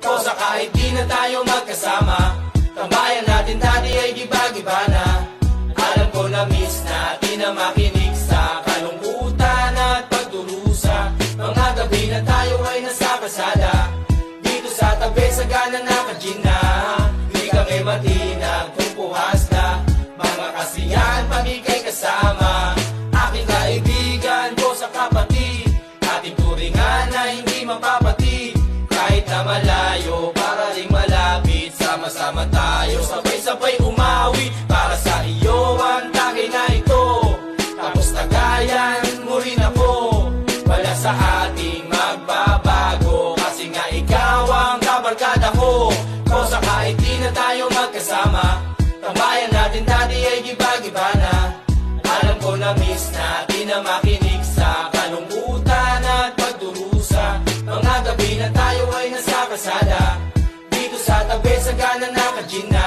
O sa kahit di na tayo magkasama, tambayan natin dati ay giba-giba na. Alam ko na miss natin na makinig sa kalungkutan at pagdurusa. Mga gabi na tayo ay nasa kalsada, dito sa tabi sa gana naka-gin na. Di kami matinag kung puhas na, mga kasiyahan pamigay kasama. Aking kaibigan ko sa kapatid, ating turingan na hindi mapapatid. Kahit na malayo, para ring malapit, sama-sama tayo, sabay-sabay umawi. Para sa iyo ang tagay na ito, tapos tagayan mo rin ako. Wala sa ating magbabago, kasi nga ikaw ang kabarkada ko. O sa kahit di na tayo magkasama, tambayan natin dati ay giba-giba na. Alam ko na miss natin na makinig sa kalungkutan at pagdurusa. Mga gabi na tayo ay nasa kalsada, dito sa tabi sa gana naka-gin na.